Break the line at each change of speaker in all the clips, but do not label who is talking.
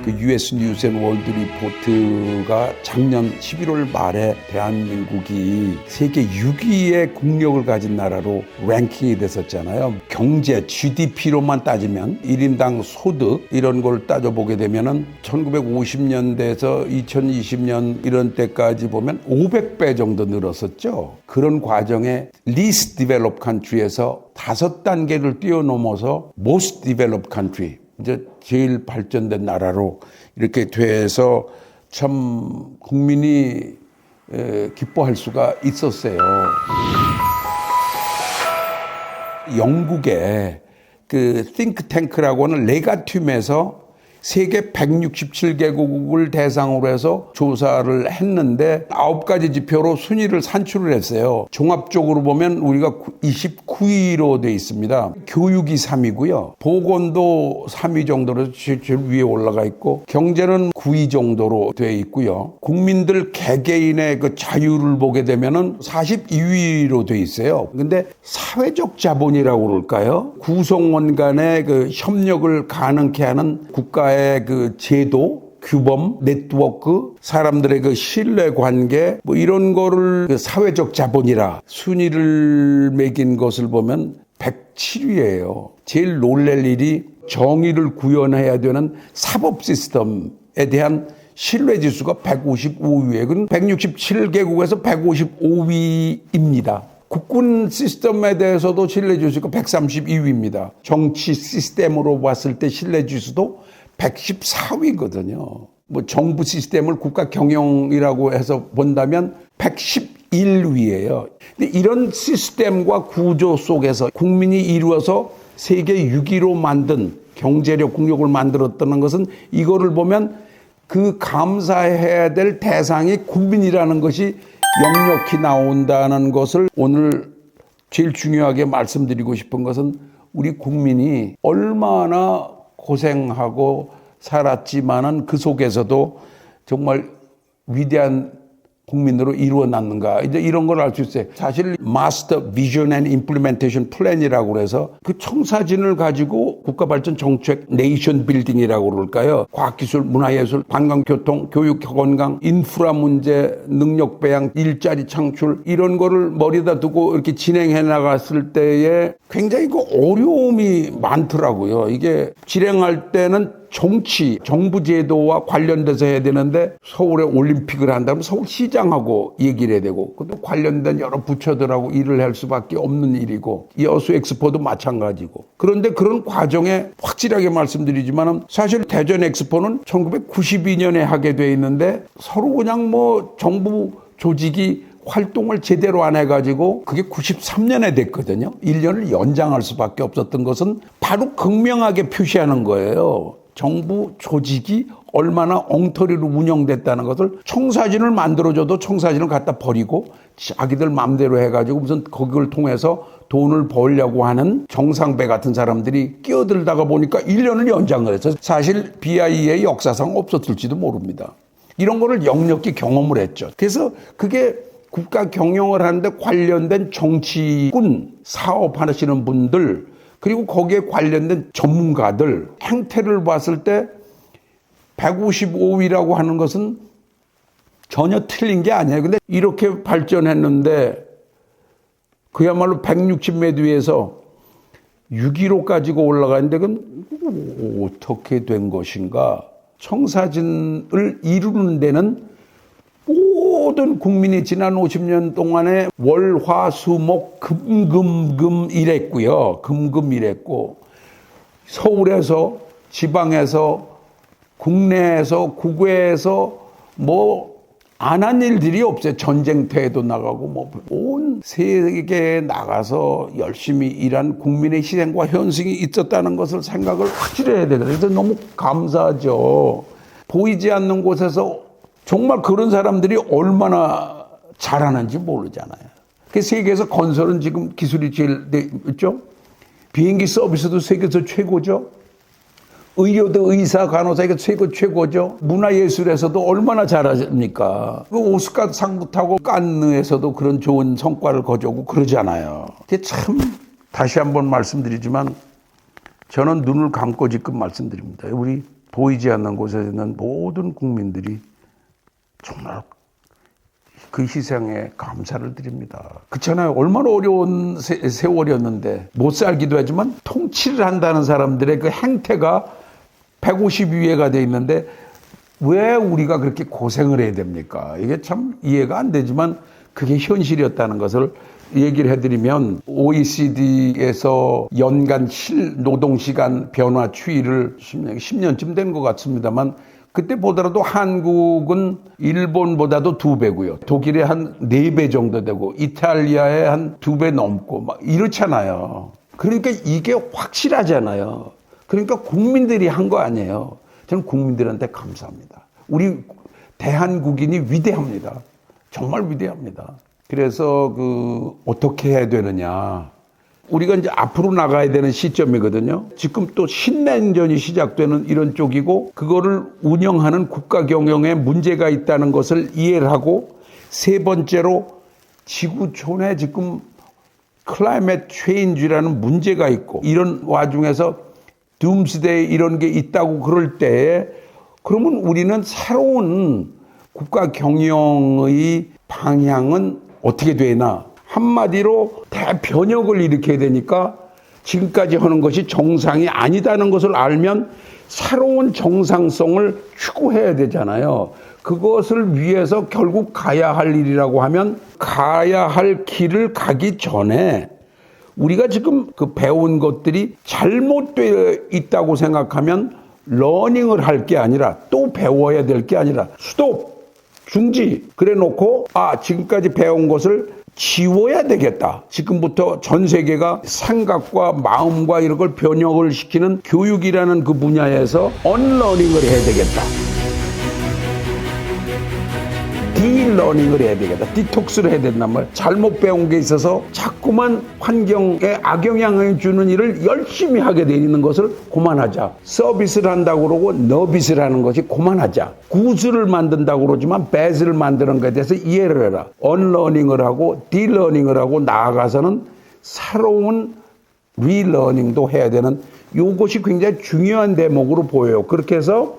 그 US 뉴스 앤 월드 리포트가 작년 11월 말에 대한민국이 세계 6위의 국력을 가진 나라로 랭킹이 됐었잖아요. 경제 GDP로만 따지면 1인당 소득 이런 걸 따져보게 되면은 1950년대에서 2020년 이런 때까지 보면 500배 정도 늘었었죠. 그런 과정에 least developed country에서 5단계를 뛰어넘어서 most developed country, 이제 제일 발전된 나라로 이렇게 돼서 참 국민이 기뻐할 수가 있었어요. 영국의 그 띵크탱크라고 하는 레가툼에서 세계 167개국을 대상으로 해서 조사를 했는데 9가지 지표로 순위를 산출을 했어요. 종합적으로 보면 우리가 29위로 돼 있습니다. 교육이 3위고요. 보건도 3위 정도로 제일 위에 올라가 있고 경제는 9위 정도로 돼 있고요. 국민들 개개인의 그 자유를 보게 되면은 42위로 돼 있어요. 근데 사회적 자본이라고 그럴까요? 구성원 간의 그 협력을 가능케 하는 국가의 그 제도, 규범, 네트워크, 사람들의 그 신뢰관계 뭐 이런 거를 그 사회적 자본이라 순위를 매긴 것을 보면 107위예요. 제일 놀랄 일이 정의를 구현해야 되는 사법 시스템에 대한 신뢰 지수가 155위에 그건 167개국에서 155위입니다. 국군 시스템에 대해서도 신뢰 지수가 132위입니다. 정치 시스템으로 봤을 때 신뢰 지수도 114위거든요. 뭐 정부 시스템을 국가 경영이라고 해서 본다면 111위예요. 근데 이런 시스템과 구조 속에서 국민이 이루어서 세계 6위로 만든 경제력 국력을 만들었다는 것은 이거를 보면 그 감사해야 될 대상이 국민이라는 것이 역력히 나온다는 것을 오늘 제일 중요하게 말씀드리고 싶은 것은 우리 국민이 얼마나 고생하고 살았지만은 그 속에서도 정말 위대한 국민으로 이루어놨는가 이제 이런 걸 알 수 있어요. 사실 마스터 비전 앤 임플리멘테이션 플랜이라고 해서 그 청사진을 가지고 국가발전 정책 네이션 빌딩이라고 그럴까요? 과학기술, 문화예술, 관광교통, 교육, 건강, 인프라 문제, 능력 배양, 일자리 창출 이런 거를 머리에다 두고 이렇게 진행해 나갔을 때에 굉장히 그 어려움이 많더라고요. 이게 진행할 때는 정치, 정부 제도와 관련돼서 해야 되는데 서울에 올림픽을 한다면 서울시장하고 얘기를 해야 되고 또 관련된 여러 부처들하고 일을 할 수밖에 없는 일이고 여수 엑스포도 마찬가지고 그런데 그런 과정에 확실하게 말씀드리지만 사실 대전 엑스포는 1992년에 하게 돼 있는데 서로 그냥 뭐 정부 조직이 활동을 제대로 안 해가지고 그게 93년에 됐거든요. 1년을 연장할 수밖에 없었던 것은 바로 극명하게 표시하는 거예요. 정부 조직이 얼마나 엉터리로 운영됐다는 것을 청사진을 만들어줘도 청사진을 갖다 버리고 자기들 맘대로 해가지고 무슨 거기를 통해서 돈을 벌려고 하는 정상배 같은 사람들이 끼어들다가 보니까 1년을 연장을 해서 사실 BIE의 역사상 없었을지도 모릅니다. 이런 거를 역력히 경험을 했죠. 그래서 그게 국가 경영을 하는데 관련된 정치군 사업하시는 분들 그리고 거기에 관련된 전문가들 행태를 봤을 때 155위라고 하는 것은 전혀 틀린 게 아니에요. 근데 이렇게 발전했는데 그야말로 160몇 위에서 6위로 가지고 올라가는데 그건 어떻게 된 것인가. 청사진을 이루는 데는 모든 국민이 지난 50년 동안에 월, 화, 수, 목, 금 일했고요. 금 일했고 서울에서 지방에서 국내에서 국외에서 뭐 안 한 일들이 없어요. 전쟁터에도 나가고 뭐 온 세계에 나가서 열심히 일한 국민의 희생과 현승이 있었다는 것을 생각을 확실히 해야 되거든요. 그래서 너무 감사하죠. 보이지 않는 곳에서 정말 그런 사람들이 얼마나 잘하는지 모르잖아요. 그 세계에서 건설은 지금 기술이 제일 있죠. 비행기 서비스도 세계에서 최고죠. 의료도 의사, 간호사 이게 최고죠. 문화예술에서도 얼마나 잘하십니까. 그 오스카상도 타고 칸느에서도 그런 좋은 성과를 거두고 그러잖아요. 그게 참 다시 한번 말씀드리지만 저는 눈을 감고 지금 말씀드립니다. 우리 보이지 않는 곳에 있는 모든 국민들이 정말 그 희생에 감사를 드립니다. 그렇잖아요. 얼마나 어려운 세월이었는데 못 살기도 하지만 통치를 한다는 사람들의 그 행태가 150위에가 돼 있는데 왜 우리가 그렇게 고생을 해야 됩니까? 이게 참 이해가 안 되지만 그게 현실이었다는 것을 얘기를 해드리면 OECD에서 연간 실노동시간 변화 추이를 10년쯤 된 것 같습니다만 그때 보더라도 한국은 일본보다도 2배고요. 독일에 한 4배 정도 되고 이탈리아에 한 2배 넘고 막 이렇잖아요. 그러니까 이게 확실하잖아요. 그러니까 국민들이 한 거 아니에요. 저는 국민들한테 감사합니다. 우리 대한국인이 위대합니다. 정말 위대합니다. 그래서 어떻게 해야 되느냐. 우리가 이제 앞으로 나가야 되는 시점이거든요. 지금 또 신냉전이 시작되는 이런 쪽이고 그거를 운영하는 국가 경영에 문제가 있다는 것을 이해를 하고 세 번째로 지구촌에 지금 클라이밋 체인지라는 문제가 있고 이런 와중에서 둠스데이 이런 게 있다고 그럴 때에 그러면 우리는 새로운 국가 경영의 방향은 어떻게 되나? 한마디로 대변혁을 일으켜야 되니까 지금까지 하는 것이 정상이 아니다는 것을 알면 새로운 정상성을 추구해야 되잖아요. 그것을 위해서 결국 가야 할 일이라고 하면 가야 할 길을 가기 전에 우리가 지금 그 배운 것들이 잘못되어 있다고 생각하면 러닝을 할 게 아니라 또 배워야 될 게 아니라 스톱! 중지. 그래 놓고 지금까지 배운 것을 지워야 되겠다. 지금부터 전 세계가 생각과 마음과 이런 걸 변형을 시키는 교육이라는 그 분야에서 언러닝을 해야 되겠다. 디러닝을 해야 되겠다. 디톡스를 해야 된단 말이야. 잘못 배운 게 있어서 자꾸만 환경에 악영향을 주는 일을 열심히 하게 돼 있는 것을 그만하자. 서비스를 한다고 그러고 너비스를 하는 것이 그만하자. 구슬을 만든다고 그러지만 배스를 만드는 것에 대해서 이해를 해라. 언러닝을 하고 디러닝을 하고 나아가서는 새로운 리러닝도 해야 되는 이것이 굉장히 중요한 대목으로 보여요. 그렇게 해서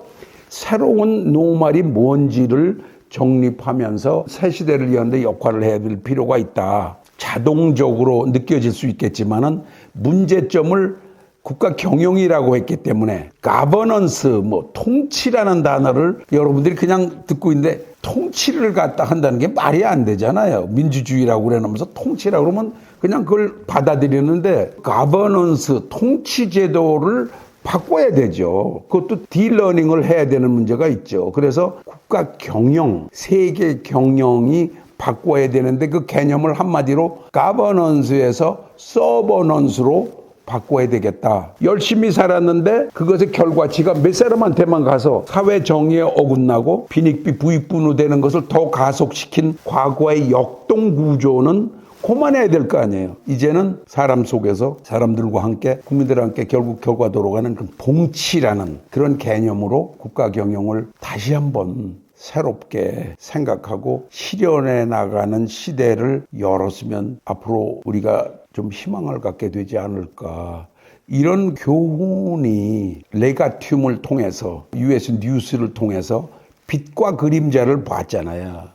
새로운 노말이 뭔지를 정립하면서 새 시대를 여는데 역할을 해야 될 필요가 있다. 자동적으로 느껴질 수 있겠지만은 문제점을 국가 경영이라고 했기 때문에 가버넌스, 통치라는 단어를 여러분들이 그냥 듣고 있는데 통치를 갖다 한다는 게 말이 안 되잖아요. 민주주의라고 그러면서 통치라고 그러면 그냥 그걸 받아들이는데 가버넌스, 통치 제도를 바꿔야 되죠. 그것도 디러닝을 해야 되는 문제가 있죠. 그래서 국가 경영, 세계 경영이 바꿔야 되는데 그 개념을 한마디로 가버넌스에서 서버넌스로 바꿔야 되겠다. 열심히 살았는데 그것의 결과치가 몇 사람한테만 가서 사회 정의에 어긋나고 빈익비 부익분우 되는 것을 더 가속시킨 과거의 역동 구조는 그만해야 될 거 아니에요. 이제는 사람 속에서 사람들과 함께 국민들과 함께 결국 결과도로 가는 그 봉치라는 그런 개념으로 국가 경영을 다시 한번 새롭게 생각하고 실현해 나가는 시대를 열었으면 앞으로 우리가 좀 희망을 갖게 되지 않을까. 이런 교훈이 레가튬을 통해서 US 뉴스를 통해서 빛과 그림자를 봤잖아요.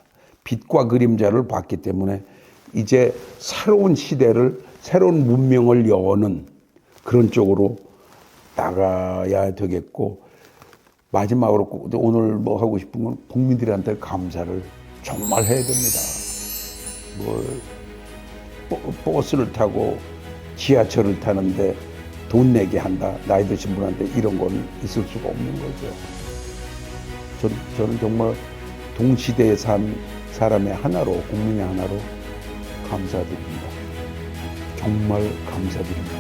빛과 그림자를 봤기 때문에 이제 새로운 시대를 새로운 문명을 여는 그런 쪽으로 나가야 되겠고 마지막으로 오늘 하고 싶은 건 국민들한테 감사를 정말 해야 됩니다. 버스를 타고 지하철을 타는데 돈 내게 한다. 나이 드신 분한테 이런 건 있을 수가 없는 거죠. 저는 정말 동시대에 산 사람의 하나로 국민의 하나로 감사드립니다. 정말 감사드립니다.